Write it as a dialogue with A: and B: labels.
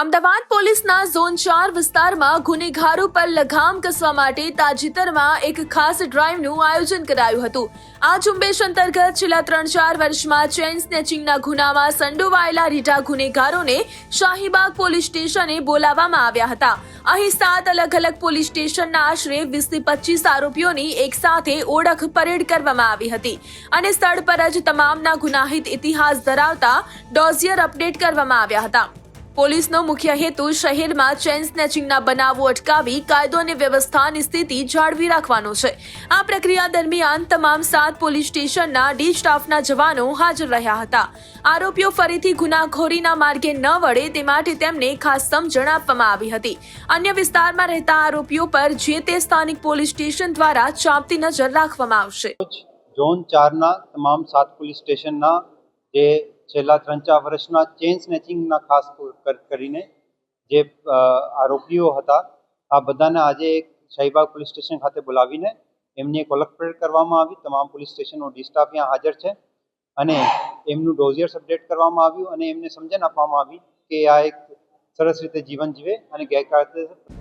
A: અમદાવાદ પોલીસના ઝોન 4 વિસ્તારમાં ગુનેગારો પર લગામ કસવા માટે તાજેતરમાં એક ખાસ ડ્રાઈવનું આયોજન કરાયું હતું। આ ઝુંબેશ અંતર્ગત છેલ્લા 3-4 વર્ષમાં ચેઇન સ્નેચિંગના ગુનામાં સંડોવાયેલા રીઢા ગુનેગારોને શાહીબાગ પોલીસ સ્ટેશને બોલાવવામાં આવ્યા હતા। અહીં 7 અલગ-અલગ પોલીસ સ્ટેશનના આશરે 20 થી 25 આરોપીઓની એકસાથે ઓળખ પરેડ કરવામાં આવી હતી અને સ્થળ પર જ તમામના ગુનાહિત ઇતિહાસ ધરાવતા ડોઝિયર અપડેટ કરવામાં આવ્યા હતા। પોલીસનો મુખ્ય હેતુ શહેરમાં ચેઇન સ્નેચિંગના બનાવો અટકાવી કાયદો અને વ્યવસ્થાની સ્થિતિ જાળવી રાખવાનો છે। આ પ્રક્રિયા દરમિયાન તમામ 7 પોલીસ સ્ટેશનના ડી સ્ટાફના જવાનો હાજર રહ્યા હતા। આરોપીઓ ફરીથી ગુનાખોરીના માર્ગે ન વળે તે માટે તેમને ખાસ સમજણ આપવામાં આવી હતી। અન્ય વિસ્તારમાં રહેતા આરોપીઓ પર જે તે સ્થાનિક પોલીસ સ્ટેશન દ્વારા ચાંપતી નજર રાખવામાં આવશે।
B: ઝોન 4ના તમામ 7 પોલીસ સ્ટેશનના જે છેલ્લા 3-4 વર્ષના ચેઇન સ્નેચિંગના ખાસ કરીને જે આરોપીઓ હતા આ બધાને આજે એક શાહીબાગ પોલીસ સ્ટેશન ખાતે બોલાવીને એમની એક ઓળખ પરેડ કરવામાં આવી। તમામ પોલીસ સ્ટેશનનો ડી સ્ટાફ અહીંયા હાજર છે અને એમનું ડોઝિયર્સ અપડેટ કરવામાં આવ્યું અને એમને સમજણ આપવામાં આવી કે આ એક સરસ રીતે જીવન જીવે અને ગેરકાયદેસર